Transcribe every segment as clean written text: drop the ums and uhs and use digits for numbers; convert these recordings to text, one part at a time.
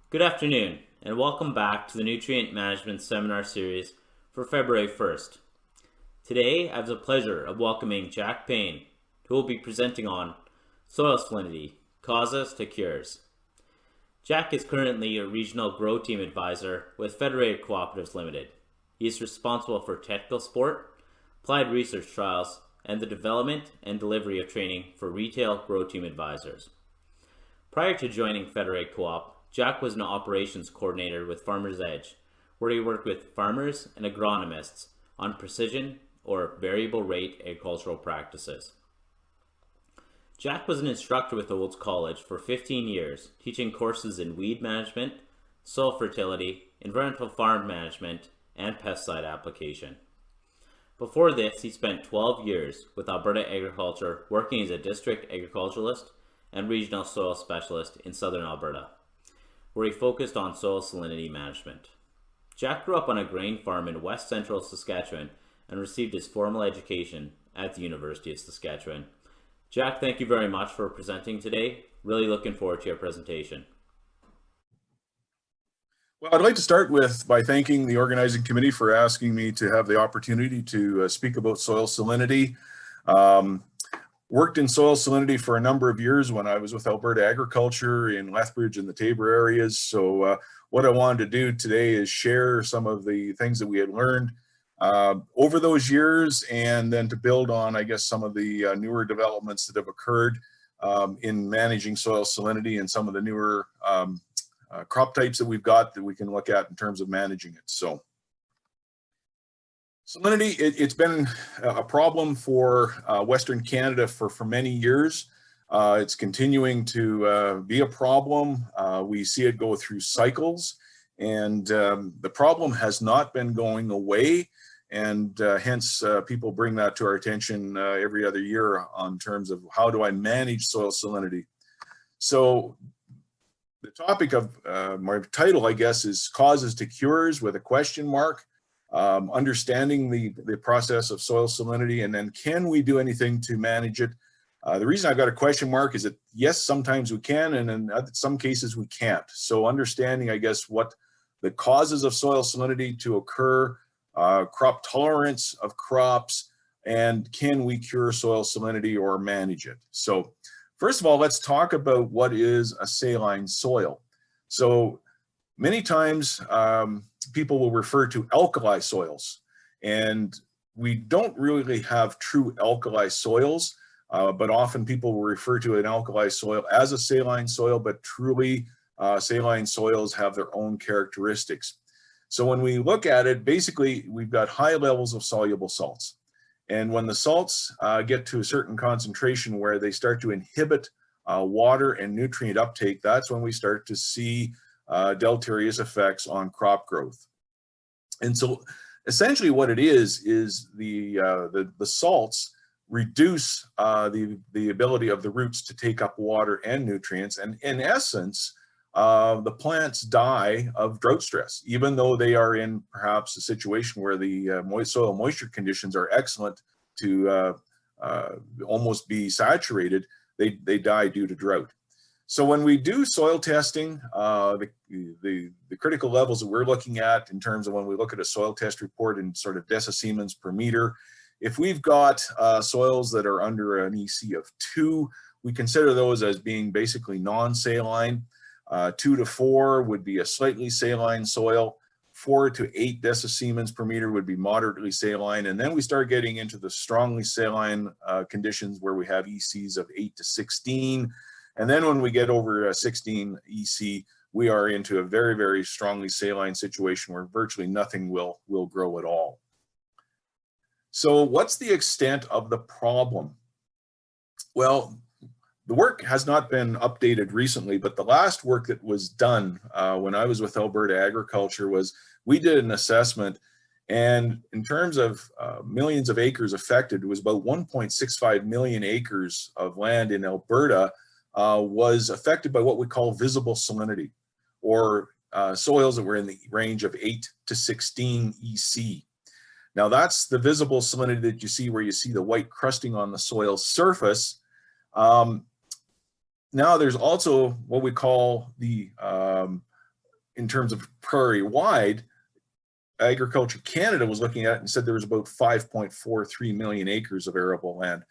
Good afternoon, and welcome back to the Nutrient Management Seminar Series for February 1st. Today, I have the pleasure of welcoming Jack Payne, who will be presenting on soil salinity, causes to cures. Jack is currently a Regional Grow Team Advisor with Federated Cooperatives Limited. He is responsible for technical support, applied research trials, and the development and delivery of training for retail Grow Team advisors. Prior to joining Federated Co-op, Jack was an operations coordinator with Farmers Edge, where he worked with farmers and agronomists on precision or variable rate agricultural practices. Jack was an instructor with Olds College for 15 years, teaching courses in weed management, soil fertility, environmental farm management, and pesticide application. Before this, he spent 12 years with Alberta Agriculture working as a district agriculturalist and regional soil specialist in southern Alberta, where he focused on soil salinity management. Jack grew up on a grain farm in west central Saskatchewan and received his formal education at the University of Saskatchewan. Jack, thank you very much for presenting today. Really looking forward to your presentation. Well, I'd like to start by thanking the organizing committee for asking me to have the opportunity to speak about soil salinity. Worked in soil salinity for a number of years when I was with Alberta Agriculture in Lethbridge and the Tabor areas. So what I wanted to do today is share some of the things that we had learned over those years, and then to build on, I guess, some of the newer developments that have occurred in managing soil salinity and some of the newer crop types that we've got that we can look at in terms of managing it. So salinity, it's been a problem for Western Canada for many years. It's continuing to be a problem. We see it go through cycles, and the problem has not been going away. And hence, people bring that to our attention every other year on terms of how do I manage soil salinity. So the topic of my title, I guess, is Causes to Cures with a question mark. Understanding the process of soil salinity, and then can we do anything to manage it? The reason I've got a question mark is that yes, sometimes we can, and in some cases we can't. So understanding, I guess, what the causes of soil salinity to occur, crop tolerance of crops, and can we cure soil salinity or manage it? So first of all, let's talk about what is a saline soil. So many times people will refer to alkali soils, and we don't really have true alkali soils, but often people will refer to an alkali soil as a saline soil, but truly saline soils have their own characteristics. So when we look at it, basically we've got high levels of soluble salts. And when the salts get to a certain concentration where they start to inhibit water and nutrient uptake, that's when we start to see deleterious effects on crop growth. And so essentially what it is the salts reduce the ability of the roots to take up water and nutrients. And in essence, the plants die of drought stress, even though they are in perhaps a situation where the soil moisture conditions are excellent to almost be saturated, they die due to drought. So when we do soil testing, the critical levels that we're looking at in terms of when we look at a soil test report in sort of decisiemens per meter, if we've got soils that are under an EC of 2, we consider those as being basically non-saline. 2 to 4 would be a slightly saline soil. 4 to 8 decisiemens per meter would be moderately saline. And then we start getting into the strongly saline conditions where we have ECs of 8 to 16. And then when we get over 16 EC, we are into a very, very strongly saline situation where virtually nothing will grow at all. So what's the extent of the problem? Well, the work has not been updated recently, but the last work that was done when I was with Alberta Agriculture was we did an assessment, and in terms of millions of acres affected, it was about 1.65 million acres of land in Alberta was affected by what we call visible salinity, or soils that were in the range of 8 to 16 EC. Now that's the visible salinity that you see where you see the white crusting on the soil surface. Now there's also what we call the in terms of prairie wide, Agriculture Canada was looking at it and said there was about 5.43 million acres of arable land.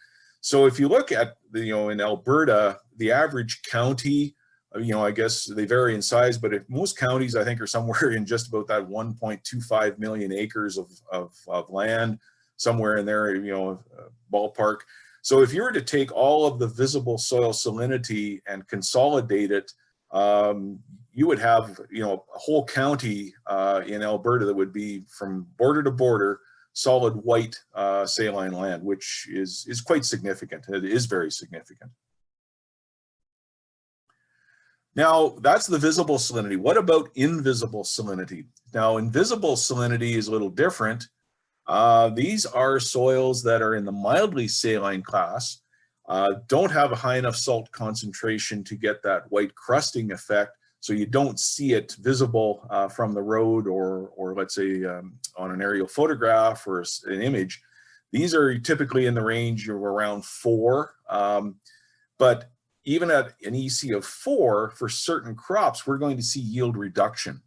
So if you look at the, in Alberta, the average county, I guess they vary in size, but most counties I think are somewhere in just about that 1.25 million acres of land, somewhere in there, ballpark. So if you were to take all of the visible soil salinity and consolidate it, you would have, a whole county in Alberta that would be from border to border solid white saline land, which is quite significant. It is very significant. Now, that's the visible salinity. What about invisible salinity? Now, invisible salinity is a little different. These are soils that are in the mildly saline class, don't have a high enough salt concentration to get that white crusting effect, so you don't see it visible from the road or let's say on an aerial photograph or an image. These are typically in the range of around 4, but even at an EC of 4, for certain crops, we're going to see yield reduction.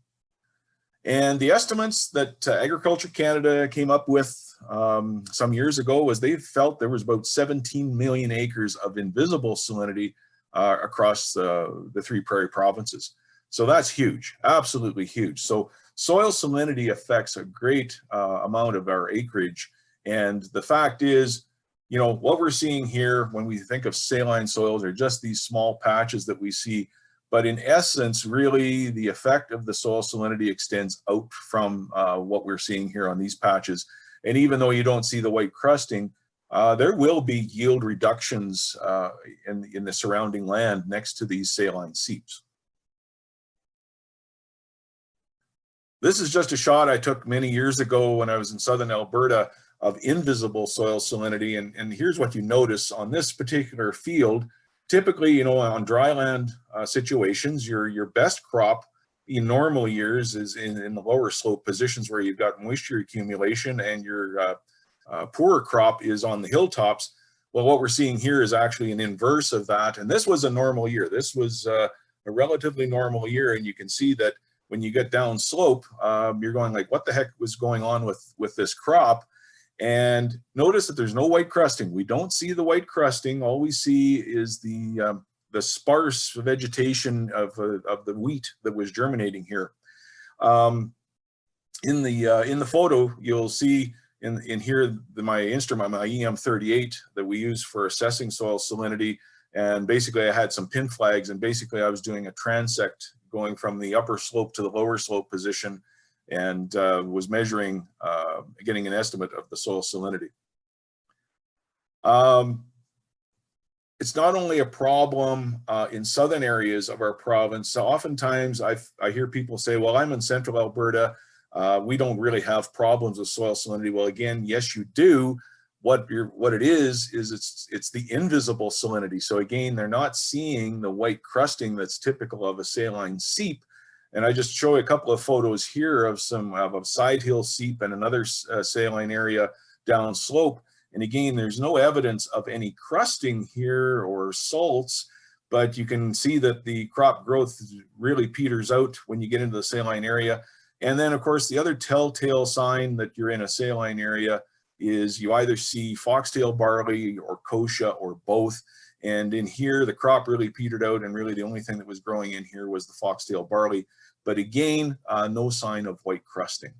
And the estimates that Agriculture Canada came up with some years ago was they felt there was about 17 million acres of invisible salinity across the 3 prairie provinces. So that's huge, absolutely huge. So soil salinity affects a great amount of our acreage. And the fact is, what we're seeing here when we think of saline soils are just these small patches that we see. But in essence, really, the effect of the soil salinity extends out from what we're seeing here on these patches. And even though you don't see the white crusting, there will be yield reductions in the surrounding land next to these saline seeps. This is just a shot I took many years ago when I was in southern Alberta of invisible soil salinity. And here's what you notice on this particular field. Typically, on dryland situations, your best crop in normal years is in the lower slope positions where you've got moisture accumulation, and your poorer crop is on the hilltops. Well, what we're seeing here is actually an inverse of that. And this was a normal year. This was a relatively normal year. And you can see that when you get down slope, you're going like, what the heck was going on with this crop? And notice that there's no white crusting. We don't see the white crusting. All we see is the sparse vegetation of the wheat that was germinating here. In the photo, you'll see in here my instrument, my EM38 that we use for assessing soil salinity. And basically, I had some pin flags, and basically I was doing a transect going from the upper slope to the lower slope position, and was measuring, getting an estimate of the soil salinity. It's not only a problem in southern areas of our province. So oftentimes I hear people say, well, I'm in central Alberta. We don't really have problems with soil salinity. Well, again, yes, you do. What it is it's the invisible salinity. So again, they're not seeing the white crusting that's typical of a saline seep. And I just show you a couple of photos here of a side hill seep and another saline area down slope. And again, there's no evidence of any crusting here or salts, but you can see that the crop growth really peters out when you get into the saline area. And then of course, the other telltale sign that you're in a saline area is you either see foxtail barley or kochia or both. And in here, the crop really petered out, and really the only thing that was growing in here was the foxtail barley. But again, no sign of white crusting.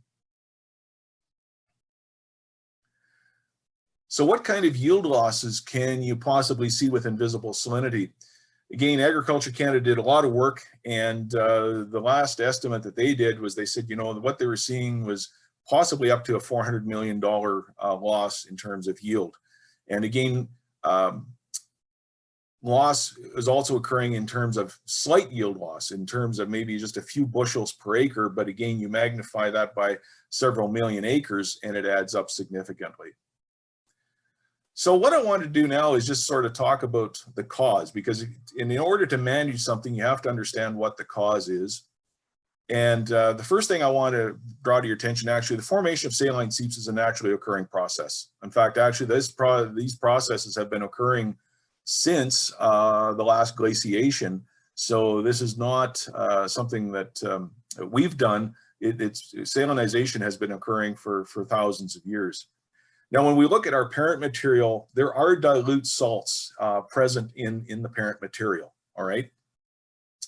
So what kind of yield losses can you possibly see with invisible salinity? Again, Agriculture Canada did a lot of work, and the last estimate that they did was they said, what they were seeing was possibly up to a $400 million loss in terms of yield. And again, loss is also occurring in terms of slight yield loss, in terms of maybe just a few bushels per acre. But again, you magnify that by several million acres and it adds up significantly. So what I want to do now is just sort of talk about the cause, because in order to manage something, you have to understand what the cause is. And the first thing I want to draw to your attention, actually, the formation of saline seeps is a naturally occurring process. In fact, actually, these processes have been occurring since the last glaciation. So this is not something that we've done. Salinization has been occurring for thousands of years. Now, when we look at our parent material, there are dilute salts present in the parent material, all right?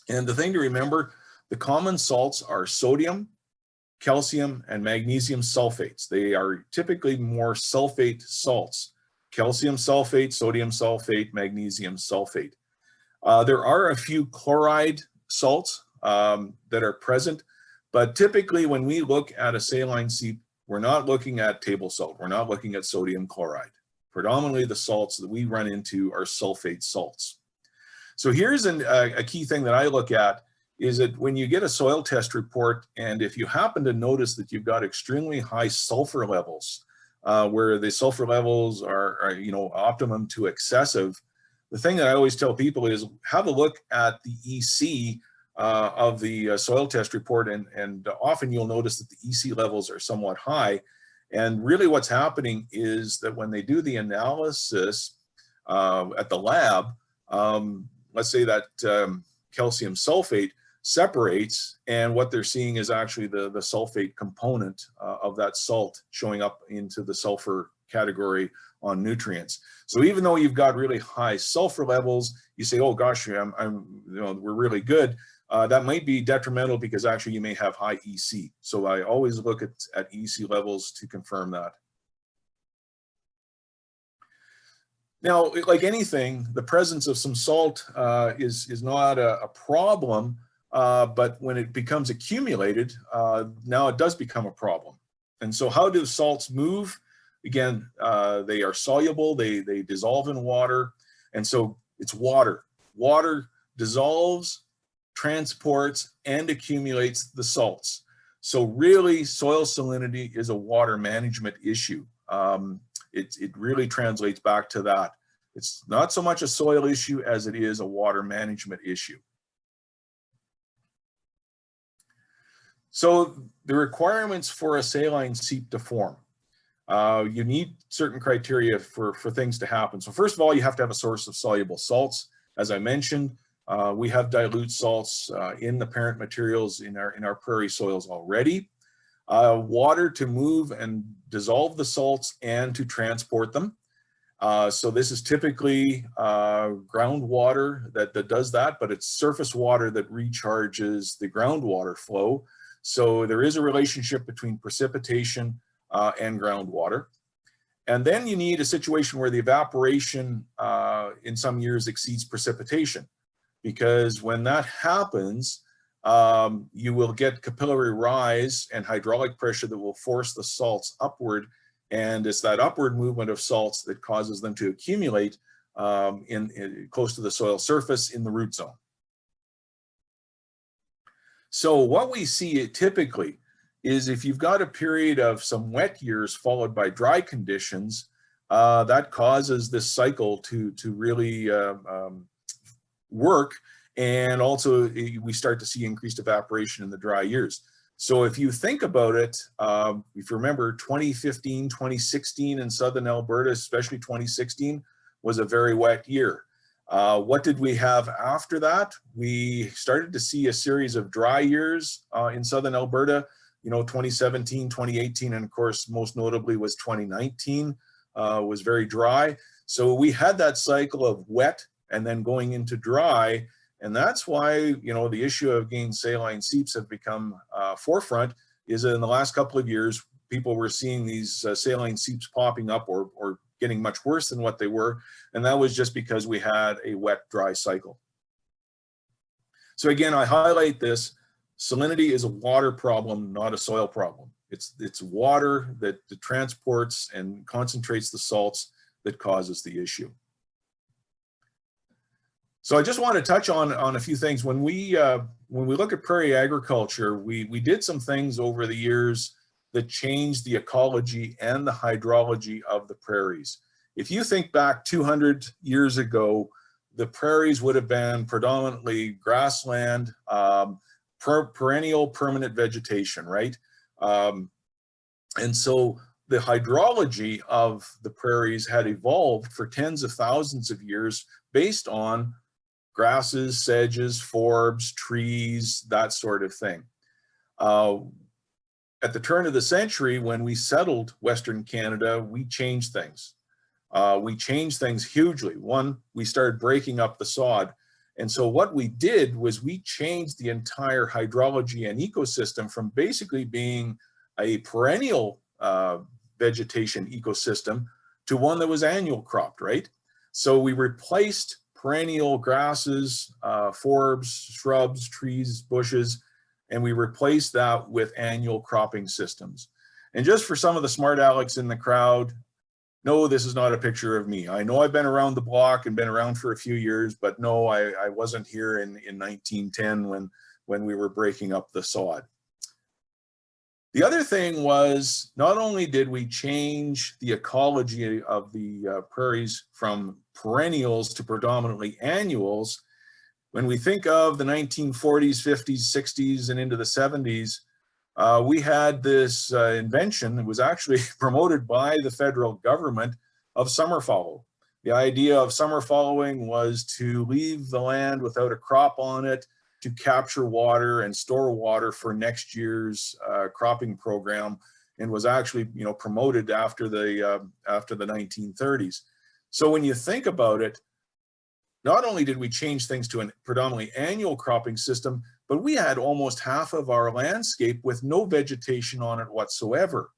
And the thing to remember, the common salts are sodium, calcium, and magnesium sulfates. They are typically more sulfate salts: calcium sulfate, sodium sulfate, magnesium sulfate. There are a few chloride salts that are present, but typically when we look at a saline seep, we're not looking at table salt. We're not looking at sodium chloride. Predominantly the salts that we run into are sulfate salts. So here's a key thing that I look at is that when you get a soil test report, and if you happen to notice that you've got extremely high sulfur levels, where the sulfur levels are optimum to excessive, the thing that I always tell people is have a look at the EC of the soil test report, and often you'll notice that the EC levels are somewhat high. And really what's happening is that when they do the analysis at the lab, let's say that calcium sulfate separates, and what they're seeing is actually the sulfate component of that salt showing up into the sulfur category on nutrients. So even though you've got really high sulfur levels, you say, oh gosh, we're really good. That might be detrimental because actually you may have high EC. So I always look at EC levels to confirm that. Now, like anything, the presence of some salt is not a problem, but when it becomes accumulated, now it does become a problem. And so how do salts move? Again, they are soluble, they dissolve in water, and so it's water. Water dissolves, transports, and accumulates the salts. So really, soil salinity is a water management issue. It really translates back to that. It's not so much a soil issue as it is a water management issue. So the requirements for a saline seep to form. You need certain criteria for things to happen. So first of all, you have to have a source of soluble salts. As I mentioned, we have dilute salts in the parent materials in our prairie soils already. Water to move and dissolve the salts and to transport them. So this is typically groundwater that does that, but it's surface water that recharges the groundwater flow. So there is a relationship between precipitation and groundwater. And then you need a situation where the evaporation in some years exceeds precipitation, because when that happens, you will get capillary rise and hydraulic pressure that will force the salts upward. And it's that upward movement of salts that causes them to accumulate close to the soil surface in the root zone. So what we see typically is if you've got a period of some wet years followed by dry conditions, that causes this cycle to really work. And also we start to see increased evaporation in the dry years. So if you think about it, if you remember 2015, 2016 in southern Alberta, especially 2016, was a very wet year. What did we have after that? We started to see a series of dry years in southern Alberta, 2017, 2018, and of course, most notably was 2019, was very dry. So we had that cycle of wet and then going into dry. And that's why, the issue of again saline seeps have become forefront, is that in the last couple of years, people were seeing these saline seeps popping up or getting much worse than what they were. And that was just because we had a wet, dry cycle. So again, I highlight this. Salinity is a water problem, not a soil problem. It's water that transports and concentrates the salts that causes the issue. So I just want to touch on a few things. When we look at prairie agriculture, we did some things over the years that changed the ecology and the hydrology of the prairies. If you think back 200 years ago, the prairies would have been predominantly grassland, perennial permanent vegetation, right? And so the hydrology of the prairies had evolved for tens of thousands of years based on grasses, sedges, forbs, trees, that sort of thing. At the turn of the century, when we settled Western Canada, we changed things. We changed things hugely. One, we started breaking up the sod. And so what we did was we changed the entire hydrology and ecosystem from basically being a perennial vegetation ecosystem to one that was annual cropped, right? So we replaced perennial grasses, forbs, shrubs, trees, bushes, and we replaced that with annual cropping systems. And just for some of the smart Alecs in the crowd, no, this is not a picture of me. I know I've been around the block and been around for a few years, but no, I wasn't here in 1910 when we were breaking up the sod. The other thing was, not only did we change the ecology of the prairies from perennials to predominantly annuals, when we think of the 1940s, 50s, 60s, and into the 70s, we had this invention that was actually promoted by the federal government of summer fallow. The idea of summer fallowing was to leave the land without a crop on it, to capture water and store water for next year's cropping program, and was actually, promoted after the 1930s. So when you think about it, not only did we change things to a predominantly annual cropping system, but we had almost half of our landscape with no vegetation on it whatsoever,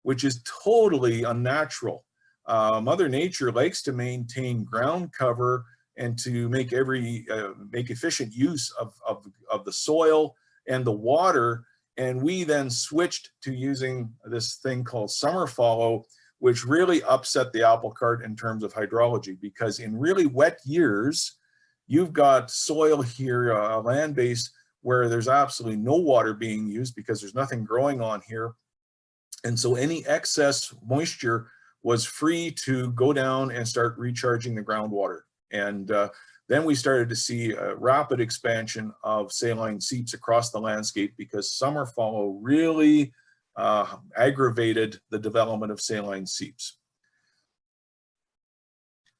which is totally unnatural. Mother Nature likes to maintain ground cover and to make make efficient use of the soil and the water. And we then switched to using this thing called summer fallow, which really upset the apple cart in terms of hydrology, because in really wet years, you've got soil here, a land base where there's absolutely no water being used because there's nothing growing on here. And so any excess moisture was free to go down and start recharging the groundwater. And then we started to see a rapid expansion of saline seeps across the landscape because summer fallow really aggravated the development of saline seeps.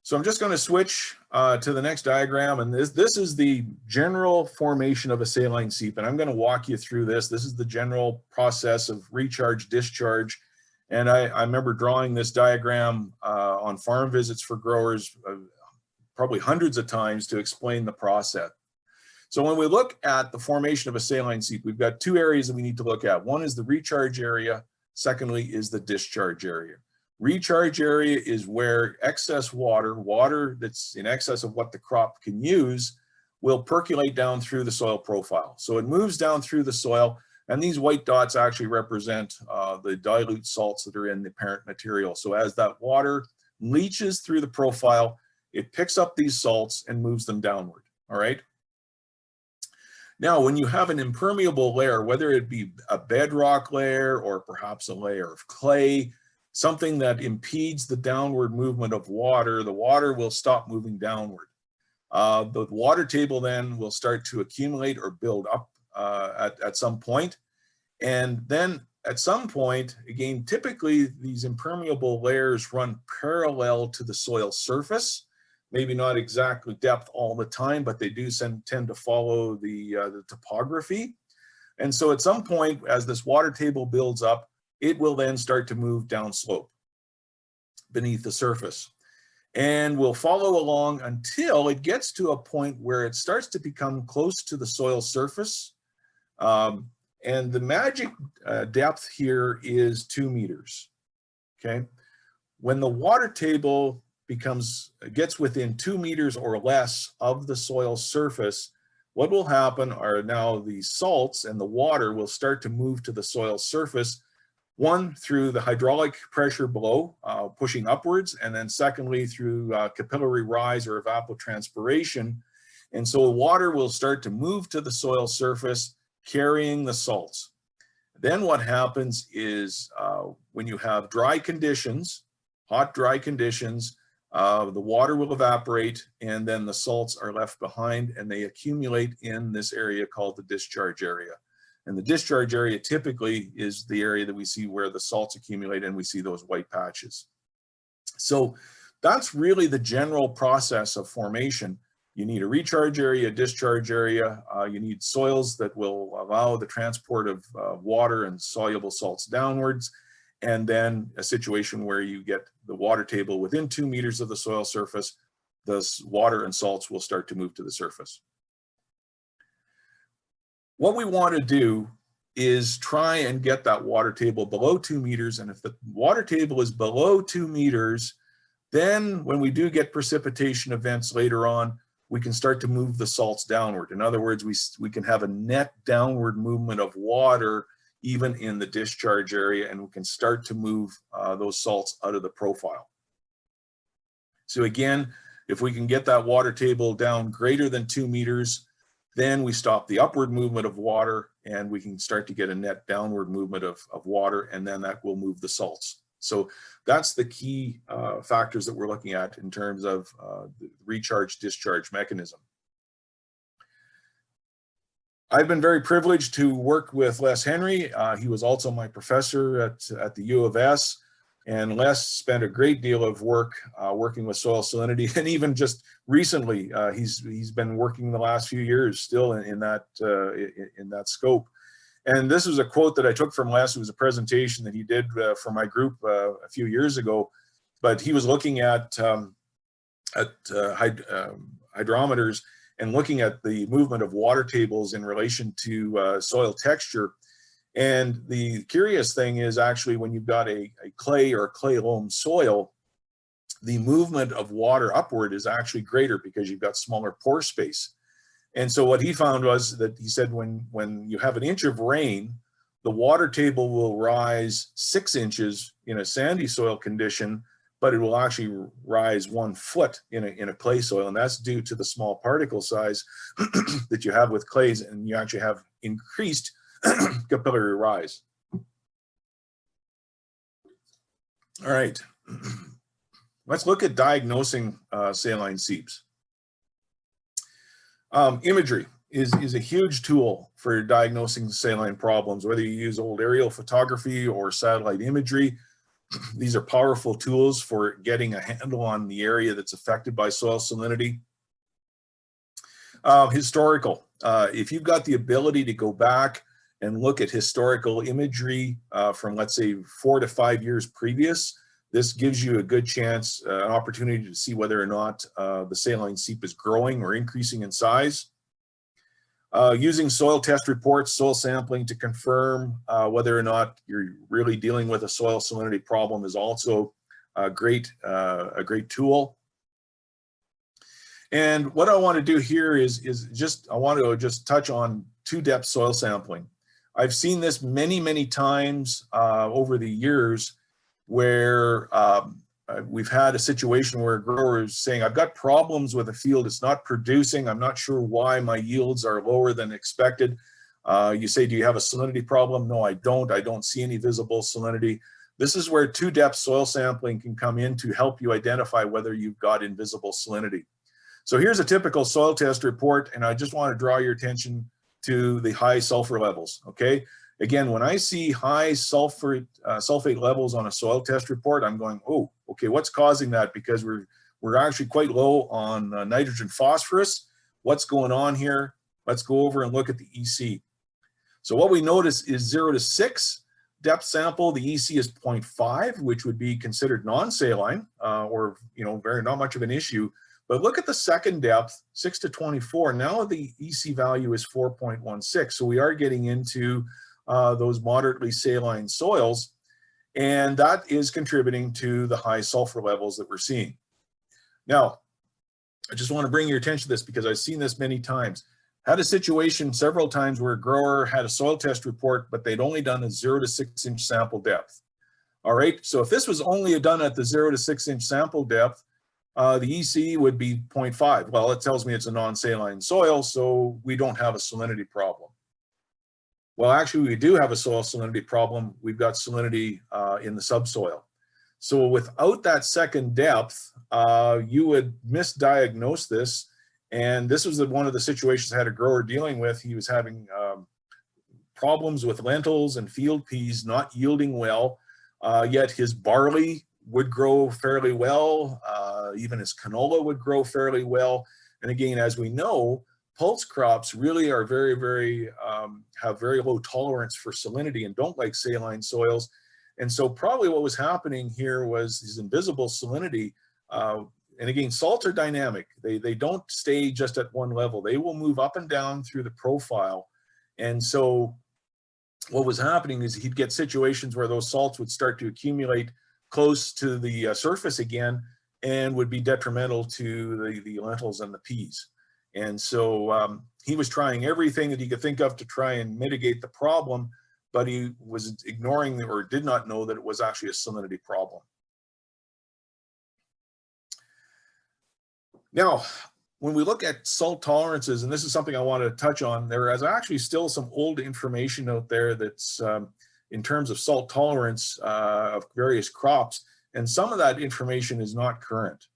So I'm just going to switch to the next diagram, and this is the general formation of a saline seep, and I'm going to walk you through this. This is the general process of recharge, discharge, and I remember drawing this diagram on farm visits for growers probably hundreds of times to explain the process. So when we look at the formation of a saline seep, we've got two areas that we need to look at. One is the recharge area. Secondly is the discharge area. Recharge area is where excess water that's in excess of what the crop can use, will percolate down through the soil profile. So it moves down through the soil, and these white dots actually represent the dilute salts that are in the parent material. So as that water leaches through the profile, it picks up these salts and moves them downward, all right? Now, when you have an impermeable layer, whether it be a bedrock layer or perhaps a layer of clay, something that impedes the downward movement of water, the water will stop moving downward. The water table then will start to accumulate or build up at some point. And then at some point, again, typically these impermeable layers run parallel to the soil surface. Maybe not exactly depth all the time, but they do tend to follow the topography. And so at some point, as this water table builds up, it will then start to move down slope beneath the surface. And will follow along until it gets to a point where it starts to become close to the soil surface. And the magic depth here is 2 meters, okay? When the water table gets within 2 meters or less of the soil surface, what will happen are now the salts and the water will start to move to the soil surface, one, through the hydraulic pressure below, pushing upwards, and then secondly, through capillary rise or evapotranspiration. And so water will start to move to the soil surface, carrying the salts. Then what happens is when you have dry conditions, hot, dry conditions, the water will evaporate and then the salts are left behind and they accumulate in this area called the discharge area. And the discharge area typically is the area that we see where the salts accumulate and we see those white patches. So that's really the general process of formation. You need a recharge area, a discharge area. You need soils that will allow the transport of water and soluble salts downwards. And then a situation where you get the water table within 2 meters of the soil surface, the water and salts will start to move to the surface. What we want to do is try and get that water table below 2 meters. And if the water table is below 2 meters, then when we do get precipitation events later on, we can start to move the salts downward. In other words, we can have a net downward movement of water even in the discharge area, and we can start to move those salts out of the profile. So again, if we can get that water table down greater than 2 meters, then we stop the upward movement of water and we can start to get a net downward movement of water, and then that will move the salts. So that's the key factors that we're looking at in terms of the recharge discharge mechanism. I've been very privileged to work with Les Henry. He was also my professor at the U of S. And Les spent a great deal of work working with soil salinity, and even just recently, he's been working the last few years still in that scope. And this was a quote that I took from Les. It was a presentation that he did for my group a few years ago. But he was looking at hydrometers and looking at the movement of water tables in relation to soil texture. And the curious thing is actually when you've got a clay or a clay loam soil, the movement of water upward is actually greater because you've got smaller pore space. And so what he found was that he said when you have an inch of rain, the water table will rise 6 inches in a sandy soil condition, but it will actually rise 1 foot in a clay soil. And that's due to the small particle size that you have with clays, and you actually have increased capillary rise. All right, let's look at diagnosing saline seeps. Imagery is a huge tool for diagnosing saline problems, whether you use old aerial photography or satellite imagery. These are powerful tools for getting a handle on the area that's affected by soil salinity. Historical, if you've got the ability to go back and look at historical imagery from, let's say, 4 to 5 years previous, this gives you a good chance, an opportunity to see whether or not the saline seep is growing or increasing in size. Using soil test reports, soil sampling to confirm whether or not you're really dealing with a soil salinity problem is also a great tool. And what I want to do here is I want to just touch on 2-depth soil sampling. I've seen this many times over the years where we've had a situation where a grower is saying, I've got problems with a field, it's not producing, I'm not sure why my yields are lower than expected. You say, do you have a salinity problem? No, I don't see any visible salinity. This is where 2-depth soil sampling can come in to help you identify whether you've got invisible salinity. So here's a typical soil test report, and I just want to draw your attention to the high sulfur levels, okay? Again, when I see high sulfate levels on a soil test report, I'm going, oh, okay, what's causing that? Because we're actually quite low on nitrogen phosphorus. What's going on here? Let's go over and look at the EC. So what we notice is 0 to 6 depth sample. The EC is 0.5, which would be considered non-saline or not much of an issue. But look at the second depth, 6 to 24. Now the EC value is 4.16. So we are getting into those moderately saline soils, and that is contributing to the high sulfur levels that we're seeing. Now, I just want to bring your attention to this because I've seen this many times. Had a situation several times where a grower had a soil test report, but they'd only done a 0 to 6 inch sample depth. All right, so if this was only done at the 0 to 6 inch sample depth, the EC would be 0.5. Well, it tells me it's a non-saline soil, so we don't have a salinity problem. Well, actually, we do have a soil salinity problem. We've got salinity in the subsoil. So without that second depth, you would misdiagnose this. And this was one of the situations I had a grower dealing with. He was having problems with lentils and field peas not yielding well, yet his barley would grow fairly well. Even his canola would grow fairly well. And again, as we know, pulse crops really are have very low tolerance for salinity and don't like saline soils. And so probably what was happening here was this invisible salinity. And again, salts are dynamic. They don't stay just at one level. They will move up and down through the profile. And so what was happening is he'd get situations where those salts would start to accumulate close to the surface again and would be detrimental to the lentils and the peas. And so he was trying everything that he could think of to try and mitigate the problem, but he was ignoring or did not know that it was actually a salinity problem. Now, when we look at salt tolerances, and this is something I want to touch on, there is actually still some old information out there that's in terms of salt tolerance of various crops, and some of that information is not current.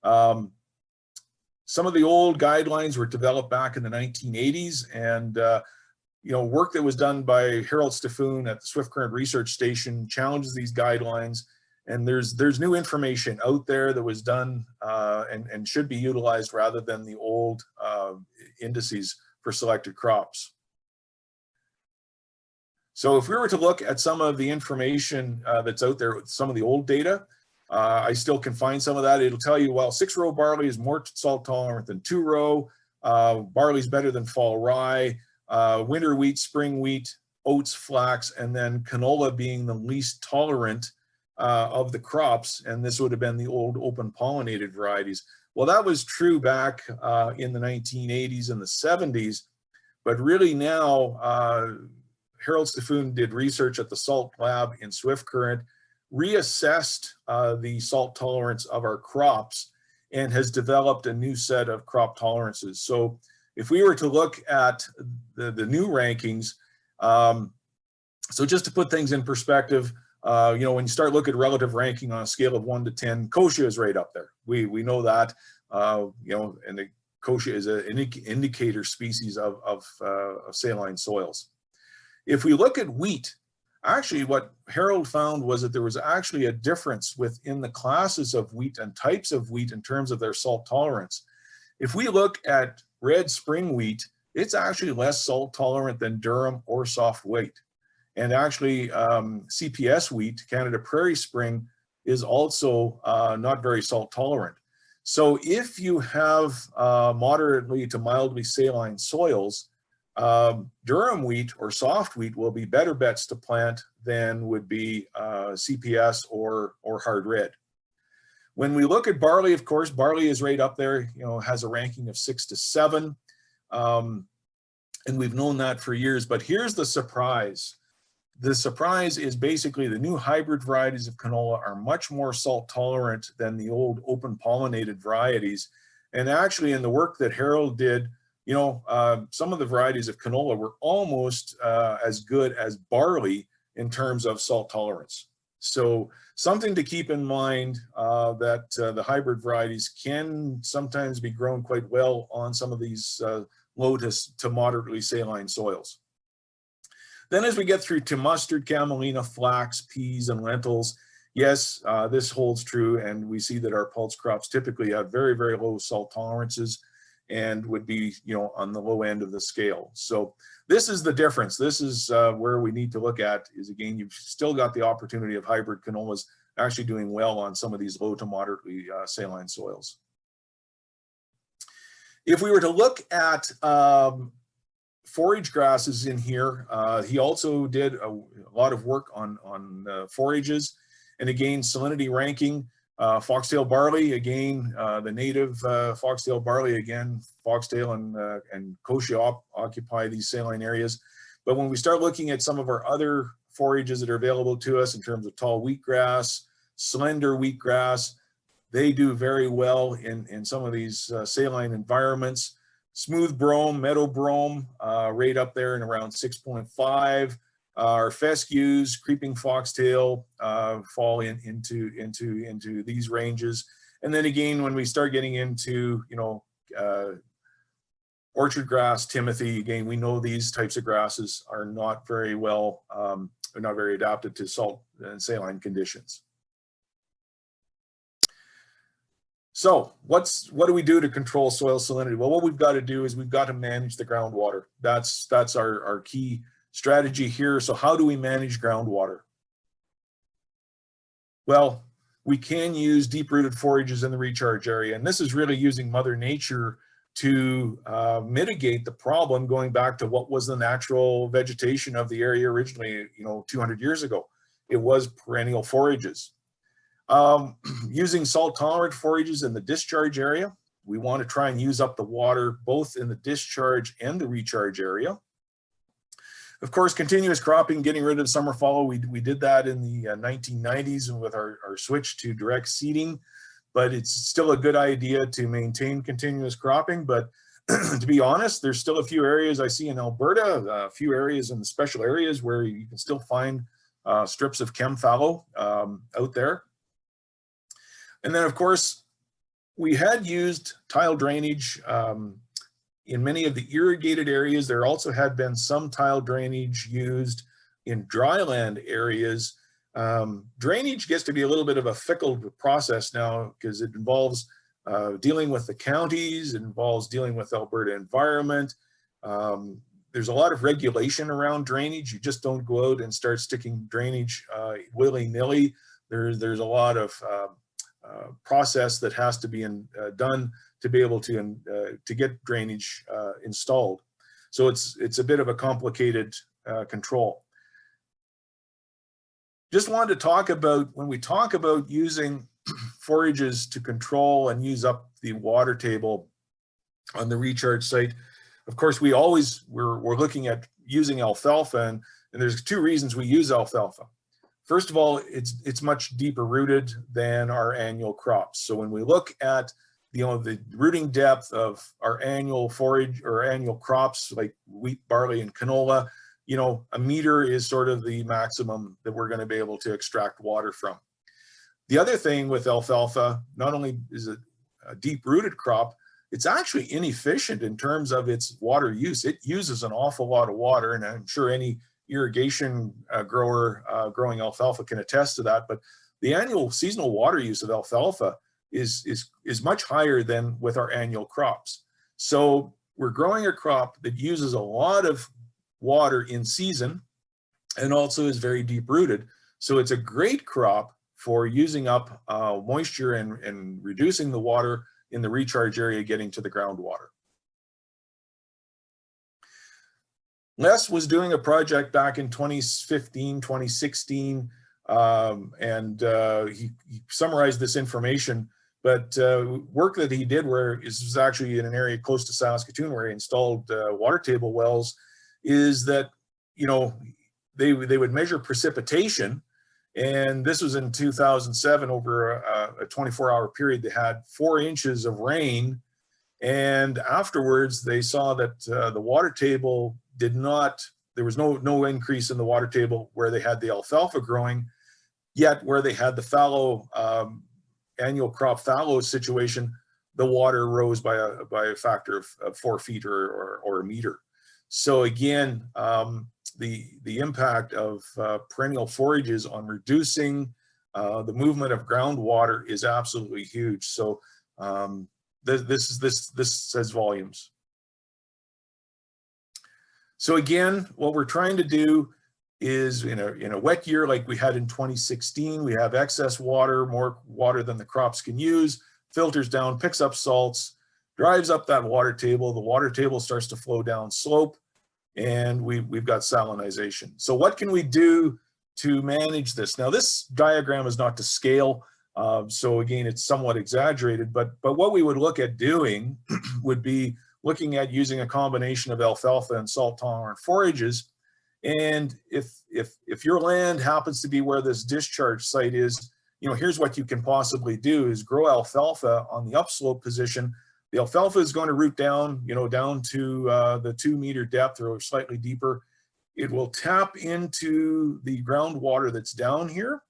Some of the old guidelines were developed back in the 1980s, and work that was done by Harold Steffoon at the Swift Current Research Station challenges these guidelines. And there's new information out there that was done and should be utilized rather than the old indices for selected crops. So if we were to look at some of the information that's out there, some of the old data, I still can find some of that. It'll tell you, well, 6-row barley is more salt tolerant than 2-row. Barley is better than fall rye. Winter wheat, spring wheat, oats, flax, and then canola being the least tolerant of the crops, and this would have been the old open pollinated varieties. Well, that was true back in the 1980s and the 70s, but really now Harold Steffoon did research at the Salt Lab in Swift Current, reassessed the salt tolerance of our crops, and has developed a new set of crop tolerances. So if we were to look at the new rankings, so just to put things in perspective, when you start looking at relative ranking on a scale of 1 to 10, kochia is right up there. We know that, and the kochia is an indicator species of saline soils. If we look at wheat, actually what Harold found was that there was actually a difference within the classes of wheat and types of wheat in terms of their salt tolerance. If we look at red spring wheat, it's actually less salt tolerant than durum or soft wheat. And actually, CPS wheat, Canada Prairie Spring, is also not very salt tolerant. So if you have moderately to mildly saline soils, durum wheat or soft wheat will be better bets to plant than would be CPS or hard red. When we look at barley, of course, barley is right up there, has a ranking of 6 to 7. And we've known that for years, but here's the surprise. The surprise is basically the new hybrid varieties of canola are much more salt tolerant than the old open pollinated varieties. And actually in the work that Harold did, some of the varieties of canola were almost as good as barley in terms of salt tolerance. So something to keep in mind that the hybrid varieties can sometimes be grown quite well on some of these low to moderately saline soils. Then as we get through to mustard, camelina, flax, peas, and lentils, yes, this holds true, and we see that our pulse crops typically have very, very low salt tolerances and would be, on the low end of the scale. So this is the difference. This is where we need to look at is, again, you've still got the opportunity of hybrid canolas actually doing well on some of these low to moderately saline soils. If we were to look at forage grasses in here, he also did a lot of work on forages, and again, salinity ranking. Foxtail barley, again, the native foxtail barley, again, foxtail and kochia occupy these saline areas. But when we start looking at some of our other forages that are available to us in terms of tall wheatgrass, slender wheatgrass, they do very well in some of these saline environments. Smooth brome, meadow brome, right up there in around 6.5. Our fescues, creeping foxtail, fall into these ranges. And then again, when we start getting into, orchard grass, timothy, again, we know these types of grasses are not very well, they're not very adapted to salt and saline conditions. So what do we do to control soil salinity? Well, what we've got to do is we've got to manage the groundwater. That's our key strategy here. So how do we manage groundwater? Well, we can use deep-rooted forages in the recharge area, and this is really using Mother Nature to mitigate the problem, going back to what was the natural vegetation of the area originally, 200 years ago. It was perennial forages. Using salt-tolerant forages in the discharge area, we want to try and use up the water both in the discharge and the recharge area. Of course, continuous cropping, getting rid of summer fallow, we did that in the 1990s and with our switch to direct seeding, but it's still a good idea to maintain continuous cropping. But to be honest, there's still a few areas I see in Alberta, a few areas in the special areas where you can still find strips of chem fallow out there. And then, of course, we had used tile drainage in many of the irrigated areas. There also had been some tile drainage used in dryland areas. Drainage gets to be a little bit of a fickle process now because it involves dealing with the counties, it involves dealing with Alberta environment. There's a lot of regulation around drainage. You just don't go out and start sticking drainage willy-nilly. There's a lot of process that has to be done to be able to get drainage installed. So it's a bit of a complicated control. Just wanted to talk about, when we talk about using forages to control and use up the water table on the recharge site, of course, we're looking at using alfalfa, and there's two reasons we use alfalfa. First of all, it's much deeper rooted than our annual crops. So when we look at the rooting depth of our annual forage or annual crops like wheat, barley, and canola, a meter is sort of the maximum that we're going to be able to extract water from. The other thing with alfalfa, not only is it a deep-rooted crop, it's actually inefficient in terms of its water use. It uses an awful lot of water, and I'm sure any irrigation grower growing alfalfa can attest to that. But the annual seasonal water use of alfalfa is much higher than with our annual crops. So we're growing a crop that uses a lot of water in season and also is very deep rooted. So it's a great crop for using up moisture and reducing the water in the recharge area getting to the groundwater. Les was doing a project back in 2015, 2016, and he summarized this information. But work that he did this was actually in an area close to Saskatoon where he installed water table wells, is that, they would measure precipitation. And this was in 2007, over a 24-hour period. They had 4 inches of rain. And afterwards, they saw that the water table there was no increase in the water table where they had the alfalfa growing, yet where they had the fallow, annual crop fallow situation, the water rose by a factor of 4 feet or a meter. So again, the impact of perennial forages on reducing the movement of groundwater is absolutely huge. So this says volumes. So again, what we're trying to do is in a wet year like we had in 2016, we have excess water, more water than the crops can use, filters down, picks up salts, drives up that water table. The water table starts to flow down slope, and we've got salinization. So what can we do to manage this? Now, this diagram is not to scale, so again, it's somewhat exaggerated, but what we would look at doing would be looking at using a combination of alfalfa and salt-tolerant forages. And if your land happens to be where this discharge site is, here's what you can possibly do is grow alfalfa on the upslope position. The alfalfa is going to root down, down to the 2-meter depth or slightly deeper. It will tap into the groundwater that's down here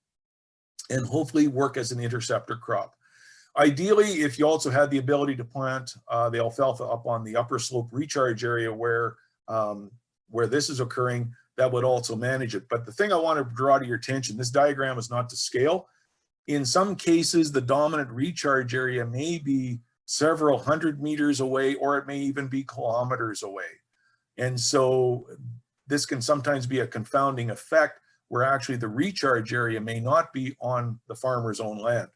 and hopefully work as an interceptor crop. Ideally, if you also had the ability to plant the alfalfa up on the upper slope recharge area where this is occurring, that would also manage it. But the thing I want to draw to your attention, this diagram is not to scale. In some cases, the dominant recharge area may be several hundred meters away, or it may even be kilometers away. And so this can sometimes be a confounding effect where actually the recharge area may not be on the farmer's own land.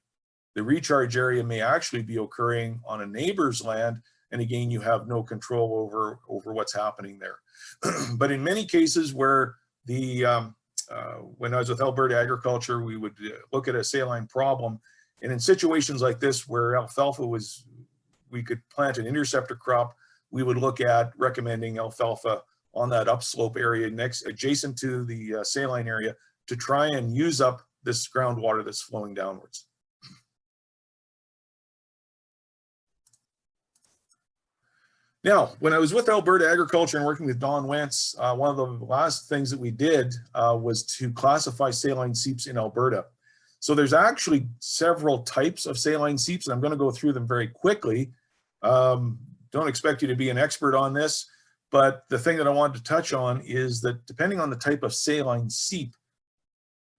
The recharge area may actually be occurring on a neighbor's land, and again, you have no control over what's happening there. But in many cases where when I was with Alberta Agriculture, we would look at a saline problem, and in situations like this where alfalfa we could plant an interceptor crop, we would look at recommending alfalfa on that upslope area adjacent to the saline area to try and use up this groundwater that's flowing downwards. Now, when I was with Alberta Agriculture and working with Don Wentz, one of the last things that we did was to classify saline seeps in Alberta. So there's actually several types of saline seeps, and I'm going to go through them very quickly. Don't expect you to be an expert on this, but the thing that I wanted to touch on is that depending on the type of saline seep,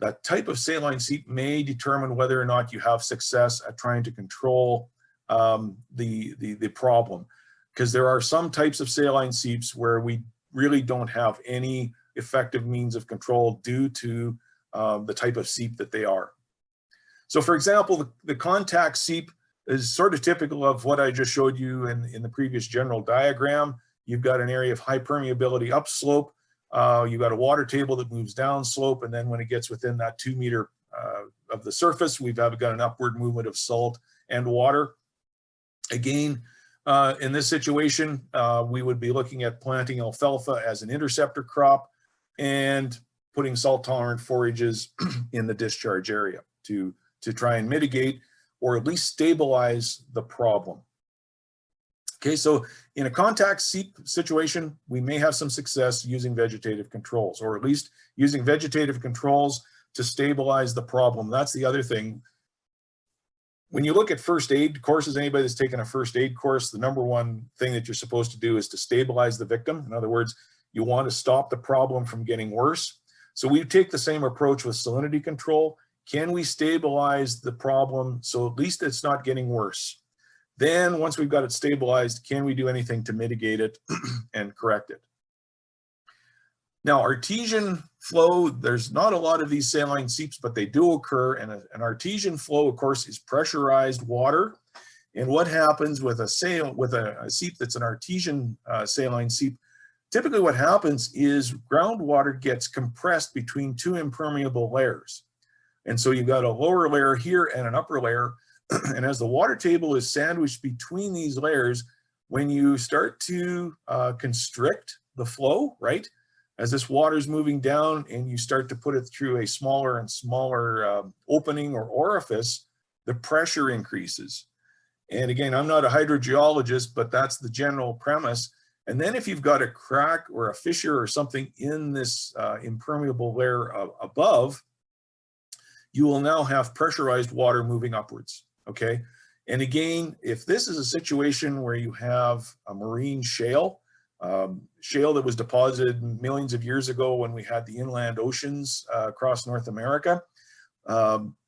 that type of saline seep may determine whether or not you have success at trying to control the problem. Because there are some types of saline seeps where we really don't have any effective means of control due to the type of seep that they are. So for example, the contact seep is sort of typical of what I just showed you in the previous general diagram. You've got an area of high permeability upslope. You've got a water table that moves downslope, and then when it gets within that 2 meter of the surface, we've got an upward movement of salt and water. Again, in this situation, we would be looking at planting alfalfa as an interceptor crop and putting salt-tolerant forages in the discharge area to try and mitigate or at least stabilize the problem. Okay, so in a contact seep situation, we may have some success using vegetative controls, or at least using vegetative controls to stabilize the problem. That's the other thing. When you look at first aid courses, anybody that's taken a first aid course, the number one thing that you're supposed to do is to stabilize the victim. In other words, you want to stop the problem from getting worse. So we take the same approach with salinity control. Can we stabilize the problem so at least it's not getting worse? Then once we've got it stabilized, can we do anything to mitigate it and correct it? Now, artesian flow, there's not a lot of these saline seeps, but they do occur. And an artesian flow, of course, is pressurized water. And what happens with a seep that's an artesian saline seep, typically what happens is groundwater gets compressed between two impermeable layers. And so you've got a lower layer here and an upper layer. And as the water table is sandwiched between these layers, when you start to constrict the flow, right? As this water is moving down and you start to put it through a smaller and smaller opening or orifice, the pressure increases. And again, I'm not a hydrogeologist, but that's the general premise. And then if you've got a crack or a fissure or something in this impermeable layer above, you will now have pressurized water moving upwards, okay? And again, if this is a situation where you have a marine shale, shale that was deposited millions of years ago when we had the inland oceans across North America.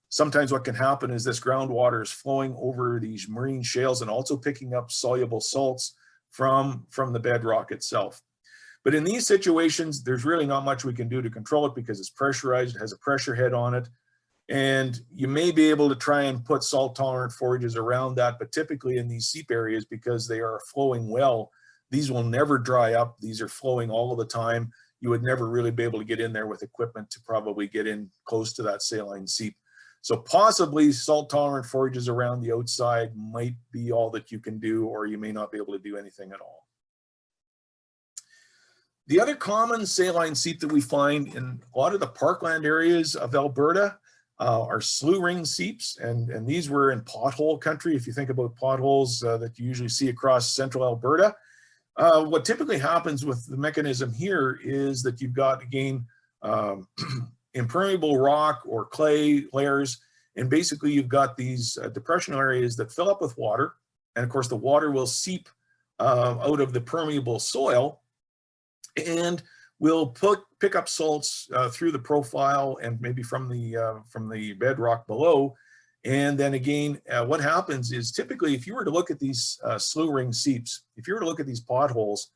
Sometimes what can happen is this groundwater is flowing over these marine shales and also picking up soluble salts from the bedrock itself. But in these situations, there's really not much we can do to control it because it's pressurized, it has a pressure head on it. And you may be able to try and put salt-tolerant forages around that, but typically in these seep areas, because they are flowing well, these will never dry up. These are flowing all of the time. You would never really be able to get in there with equipment to probably get in close to that saline seep. So possibly salt-tolerant forages around the outside might be all that you can do, or you may not be able to do anything at all. The other common saline seep that we find in a lot of the parkland areas of Alberta are slough ring seeps, and these were in pothole country. If you think about potholes that you usually see across central Alberta, what typically happens with the mechanism here is that you've got, again, impermeable rock or clay layers, and basically you've got these depression areas that fill up with water, and of course the water will seep out of the permeable soil and will pick up salts through the profile and maybe from the bedrock below, And then again, what happens is typically if you were to look at these slough ring seeps, if you were to look at these potholes,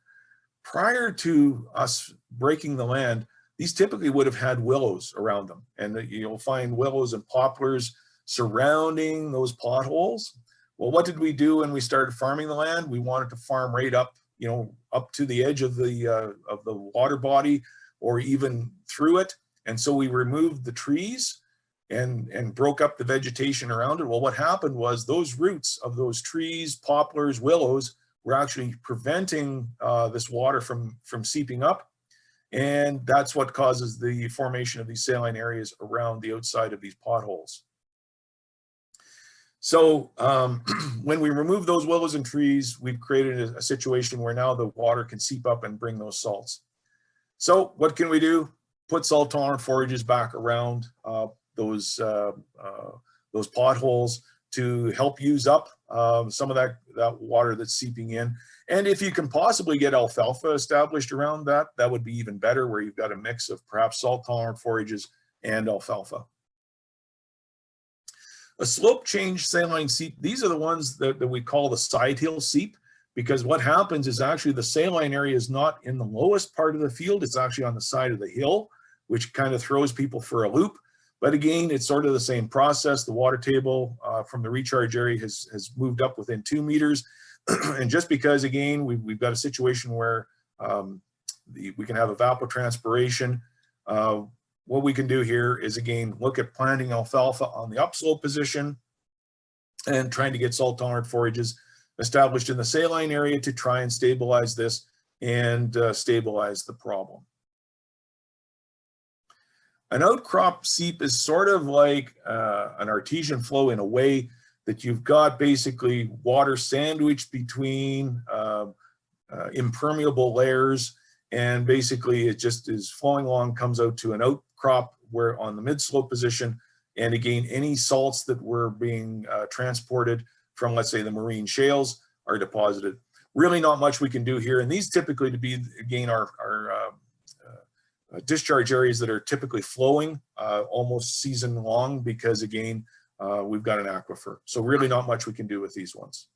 prior to us breaking the land, these typically would have had willows around them. And you'll find willows and poplars surrounding those potholes. Well, what did we do when we started farming the land? We wanted to farm right up, up to the edge of the water body or even through it. And so we removed the trees and broke up the vegetation around it. Well, what happened was those roots of those trees, poplars, willows, were actually preventing this water from seeping up. And that's what causes the formation of these saline areas around the outside of these potholes. So when we remove those willows and trees, we've created a situation where now the water can seep up and bring those salts. So what can we do? Put salt tolerant forages back around those potholes to help use up some of that water that's seeping in. And if you can possibly get alfalfa established around that, that would be even better, where you've got a mix of perhaps salt tolerant forages and alfalfa. A slope change saline seep, these are the ones that we call the side hill seep, because what happens is actually the saline area is not in the lowest part of the field, it's actually on the side of the hill, which kind of throws people for a loop. But again, it's sort of the same process. The water table from the recharge area has moved up within 2 meters. And just because, again, we've got a situation where we can have evapotranspiration, what we can do here is, again, look at planting alfalfa on the upslope position and trying to get salt tolerant forages established in the saline area to try and stabilize this and stabilize the problem. An outcrop seep is sort of like an artesian flow in a way that you've got basically water sandwiched between impermeable layers, and basically it just is flowing along, comes out to an outcrop where on the mid-slope position, and again, any salts that were being transported from, let's say, the marine shales are deposited. Really not much we can do here, and these typically to be, again, our discharge areas that are typically flowing almost season long, because again, we've got an aquifer. So really not much we can do with these ones.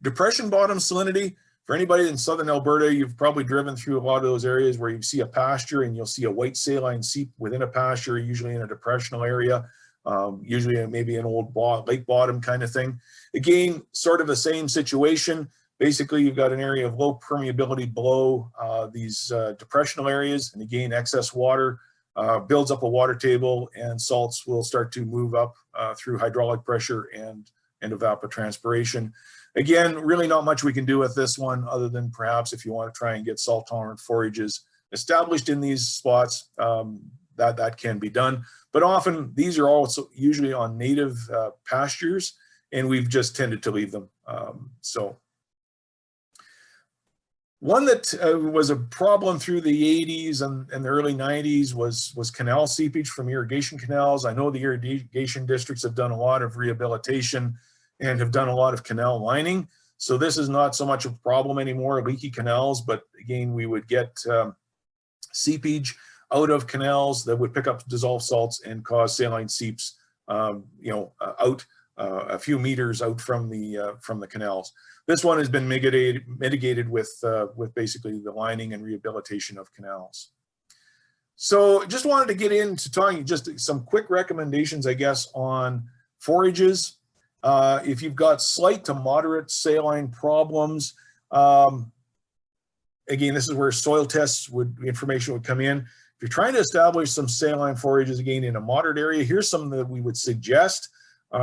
Depression bottom salinity, for anybody in southern Alberta, you've probably driven through a lot of those areas where you see a pasture and you'll see a white saline seep within a pasture, usually in a depressional area, usually maybe an old lake bottom kind of thing. Again, sort of the same situation. Basically, you've got an area of low permeability below these depressional areas, and again, excess water builds up a water table, and salts will start to move up through hydraulic pressure and evapotranspiration. Again, really not much we can do with this one, other than perhaps if you want to try and get salt tolerant forages established in these spots, that can be done. But often these are also usually on native pastures, and we've just tended to leave them. One that was a problem through the 80s and the early 90s was canal seepage from irrigation canals. I know the irrigation districts have done a lot of rehabilitation and have done a lot of canal lining. So this is not so much a problem anymore, leaky canals, but again, we would get seepage out of canals that would pick up dissolved salts and cause saline seeps, out a few meters out from the canals. This one has been mitigated with basically the lining and rehabilitation of canals. So just wanted to get into talking just some quick recommendations, I guess, on forages. If you've got slight to moderate saline problems, again, this is where soil tests information would come in. If you're trying to establish some saline forages, again, in a moderate area, here's some that we would suggest.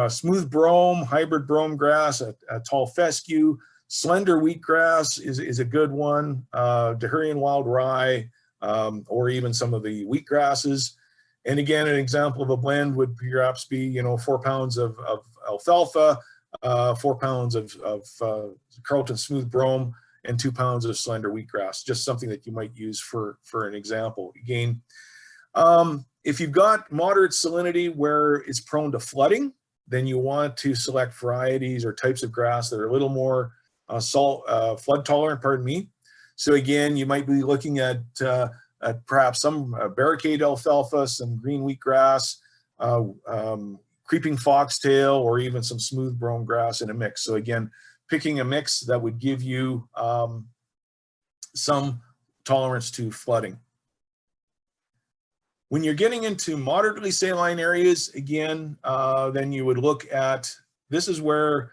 Smooth brome, hybrid brome grass, a tall fescue, slender wheatgrass is a good one, Dahurian wild rye, or even some of the wheatgrasses. And again, an example of a blend would perhaps be, 4 pounds of alfalfa, 4 pounds of Carlton smooth brome, and 2 pounds of slender wheatgrass, just something that you might use for an example. Again, if you've got moderate salinity where it's prone to flooding, then you want to select varieties or types of grass that are a little more flood tolerant, pardon me. So again, you might be looking at perhaps some barricade alfalfa, some green wheatgrass, creeping foxtail, or even some smooth brome grass in a mix. So again, picking a mix that would give you some tolerance to flooding. When you're getting into moderately saline areas, again, then you would look at, this is where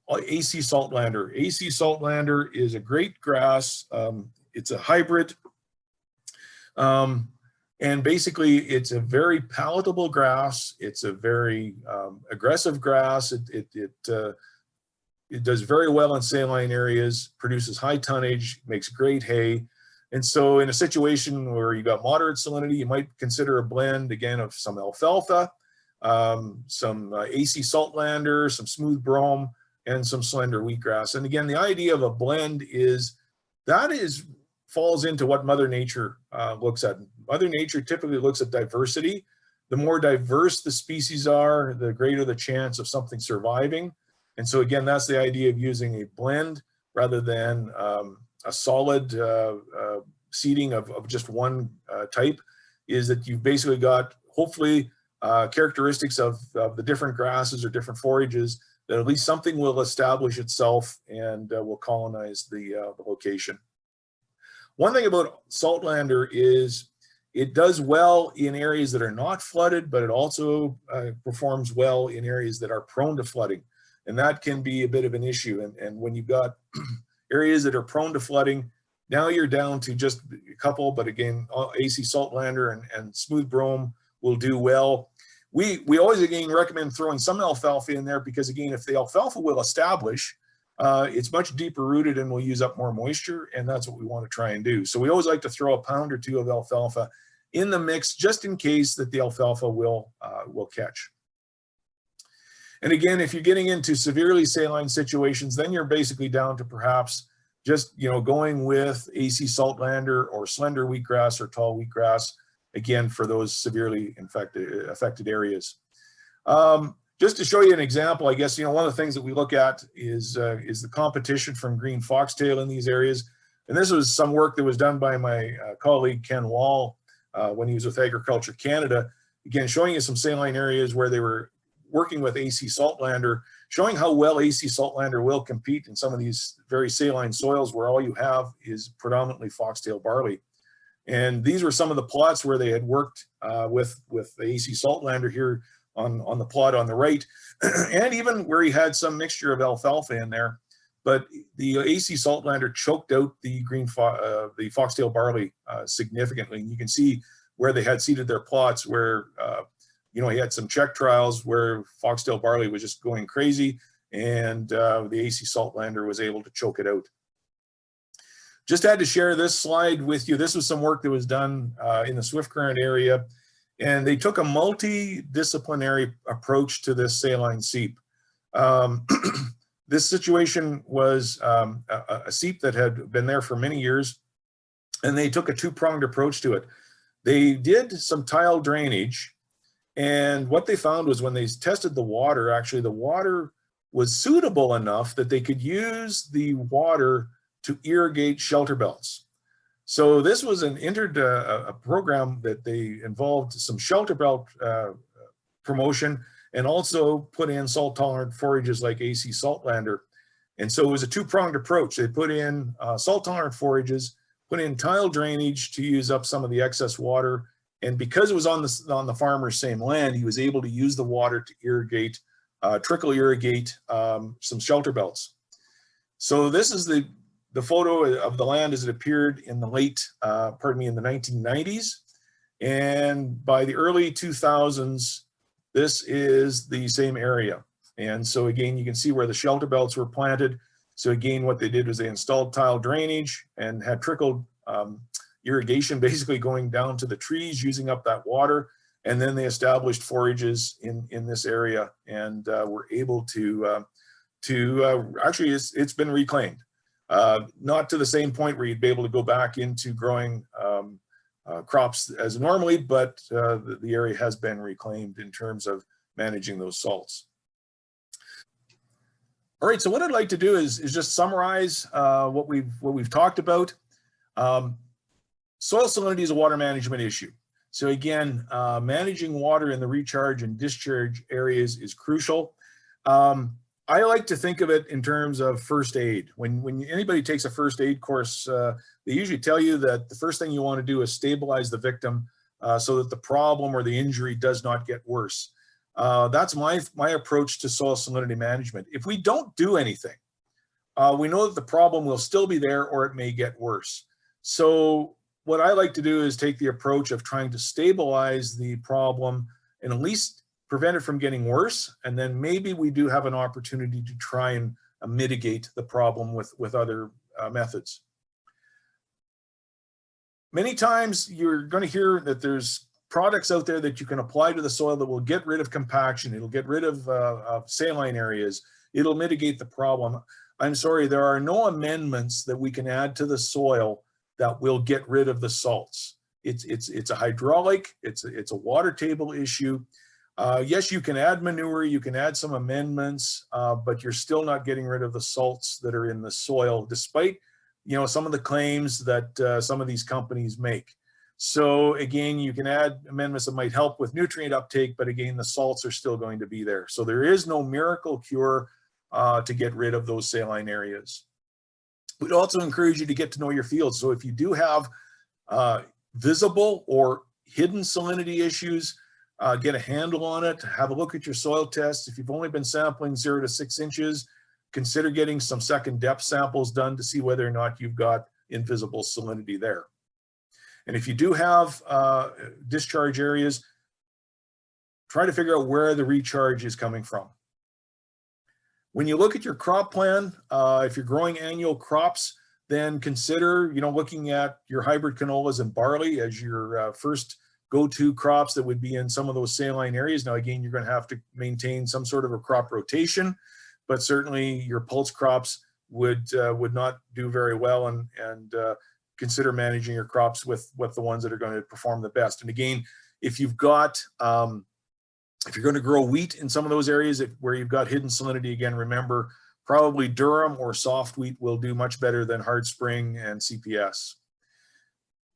AC Saltlander. AC Saltlander is a great grass. It's a hybrid. And basically, it's a very palatable grass. It's a very aggressive grass. It does very well in saline areas, produces high tonnage, makes great hay. And so in a situation where you got moderate salinity, you might consider a blend, again, of some alfalfa, some AC Saltlander, some smooth brome, and some slender wheatgrass. And again, the idea of a blend is falls into what Mother Nature looks at. Mother Nature typically looks at diversity. The more diverse the species are, the greater the chance of something surviving. And so again, that's the idea of using a blend rather than a solid seeding of just one type, is that you've basically got, hopefully, characteristics of the different grasses or different forages, that at least something will establish itself and will colonize the location. One thing about Saltlander is it does well in areas that are not flooded, but it also performs well in areas that are prone to flooding. And that can be a bit of an issue. And when you've got areas that are prone to flooding, now you're down to just a couple, but again, AC Saltlander and smooth brome will do well. We always, again, recommend throwing some alfalfa in there because, again, if the alfalfa will establish, it's much deeper rooted and will use up more moisture, and that's what we want to try and do. So we always like to throw a pound or two of alfalfa in the mix just in case that the alfalfa will catch. And again, if you're getting into severely saline situations, then you're basically down to perhaps just, going with AC Saltlander or slender wheatgrass or tall wheatgrass, again, for those severely affected areas. Just to show you an example, I guess, one of the things that we look at is the competition from green foxtail in these areas. And this was some work that was done by my colleague Ken Wall when he was with Agriculture Canada. Again, showing you some saline areas where they were working with AC Saltlander, showing how well AC Saltlander will compete in some of these very saline soils where all you have is predominantly foxtail barley. And these were some of the plots where they had worked with the AC Saltlander here on the plot on the right, and even where he had some mixture of alfalfa in there. But the AC Saltlander choked out the the foxtail barley significantly. And you can see where they had seeded their plots where he had some check trials where foxtail barley was just going crazy, and the AC Saltlander was able to choke it out. Just had to share this slide with you. This was some work that was done in the Swift Current area, and they took a multidisciplinary approach to this saline seep. This situation was a seep that had been there for many years, and they took a two-pronged approach to it. They did some tile drainage, and what they found was when they tested the water, actually the water was suitable enough that they could use the water to irrigate shelter belts. So this was a program that they involved some shelter belt promotion and also put in salt tolerant forages like AC Saltlander. And so it was a two-pronged approach. They put in salt tolerant forages, put in tile drainage to use up some of the excess water. And because it was on the farmer's same land, he was able to use the water to irrigate, trickle irrigate some shelter belts. So this is the photo of the land as it appeared in the in the 1990s. And by the early 2000s, this is the same area. And so again, you can see where the shelter belts were planted. So again, what they did was they installed tile drainage and had trickled irrigation basically going down to the trees, using up that water. And then they established forages in this area and were able to actually, it's been reclaimed. Not to the same point where you'd be able to go back into growing crops as normally, but the area has been reclaimed in terms of managing those salts. All right, so what I'd like to do is just summarize what we've talked about. Soil salinity is a water management issue. So again, managing water in the recharge and discharge areas is crucial. I like to think of it in terms of first aid. When anybody takes a first aid course, they usually tell you that the first thing you want to do is stabilize the victim so that the problem or the injury does not get worse. That's my approach to soil salinity management. If we don't do anything, we know that the problem will still be there or it may get worse. So what I like to do is take the approach of trying to stabilize the problem and at least prevent it from getting worse. And then maybe we do have an opportunity to try and mitigate the problem with other methods. Many times you're going to hear that there's products out there that you can apply to the soil that will get rid of compaction. It'll get rid of saline areas. It'll mitigate the problem. I'm sorry, there are no amendments that we can add to the soil that will get rid of the salts. It's a hydraulic, it's a water table issue. Yes, you can add manure, you can add some amendments, but you're still not getting rid of the salts that are in the soil, despite some of the claims that some of these companies make. So again, you can add amendments that might help with nutrient uptake, but again, the salts are still going to be there. So there is no miracle cure to get rid of those saline areas. We'd also encourage you to get to know your field. So if you do have visible or hidden salinity issues, get a handle on it, have a look at your soil tests. If you've only been sampling 0 to 6 inches, consider getting some second depth samples done to see whether or not you've got invisible salinity there. And if you do have discharge areas, try to figure out where the recharge is coming from. When you look at your crop plan, if you're growing annual crops, then consider, looking at your hybrid canolas and barley as your first go-to crops that would be in some of those saline areas. Now, again, you're going to have to maintain some sort of a crop rotation, but certainly your pulse crops would not do very well, and consider managing your crops with the ones that are going to perform the best. And again, if you've got if you're going to grow wheat in some of those areas where you've got hidden salinity, again, remember, probably durum or soft wheat will do much better than hard spring and CPS.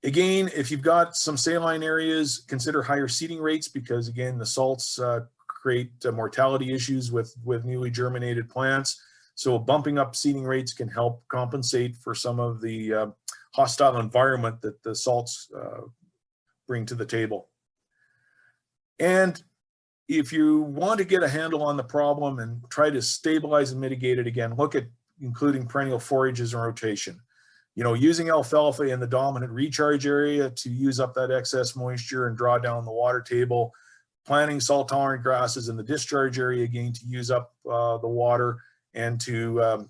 Again, if you've got some saline areas, consider higher seeding rates because, again, the salts create mortality issues with newly germinated plants. So bumping up seeding rates can help compensate for some of the hostile environment that the salts bring to the table. And if you want to get a handle on the problem and try to stabilize and mitigate it, again, look at including perennial forages and rotation. Using alfalfa in the dominant recharge area to use up that excess moisture and draw down the water table, planting salt tolerant grasses in the discharge area, again, to use up the water and to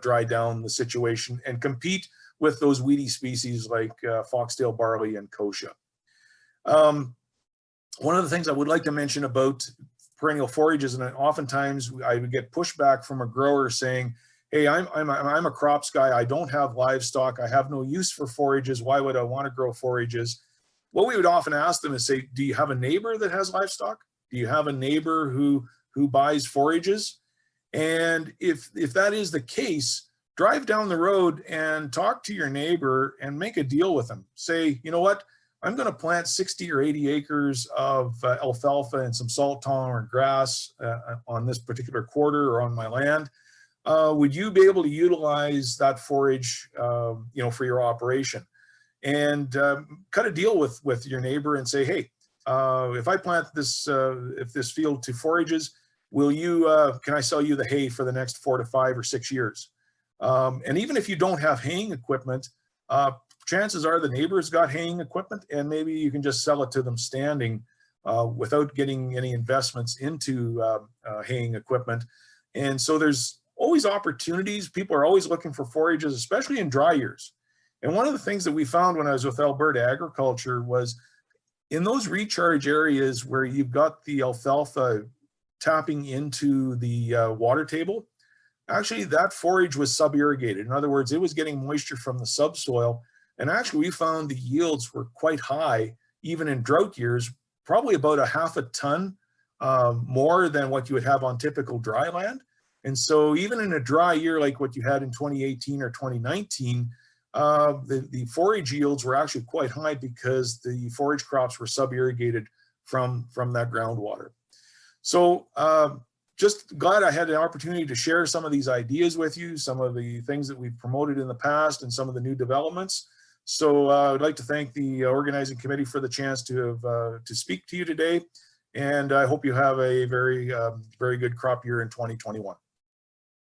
dry down the situation and compete with those weedy species like foxtail barley and kochia. One of the things I would like to mention about perennial forages, and oftentimes I would get pushback from a grower saying, hey, I'm a crops guy, I don't have livestock, I have no use for forages, why would I want to grow forages? What we would often ask them is say, do you have a neighbor that has livestock? Do you have a neighbor who buys forages? And if that is the case, drive down the road and talk to your neighbor and make a deal with them. Say, you know what? I'm going to plant 60 or 80 acres of alfalfa and some salt tolerant grass on this particular quarter or on my land. Would you be able to utilize that forage, for your operation? And cut a deal with your neighbor and say, hey, if I plant this field to forages, will you? Can I sell you the hay for the next 4 to 5 or 6 years? And even if you don't have haying equipment, chances are the neighbor's got haying equipment, and maybe you can just sell it to them standing without getting any investments into haying equipment. And so there's always opportunities. People are always looking for forages, especially in dry years. And one of the things that we found when I was with Alberta Agriculture was in those recharge areas where you've got the alfalfa tapping into the water table, actually that forage was sub-irrigated. In other words, it was getting moisture from the subsoil. And actually we found the yields were quite high, even in drought years, probably about a half a ton more than what you would have on typical dry land. And so even in a dry year like what you had in 2018 or 2019, the forage yields were actually quite high because the forage crops were sub-irrigated from that groundwater. So just glad I had the opportunity to share some of these ideas with you, some of the things that we've promoted in the past and some of the new developments. So I'd like to thank the organizing committee for the chance to speak to you today. And I hope you have a very good crop year in 2021.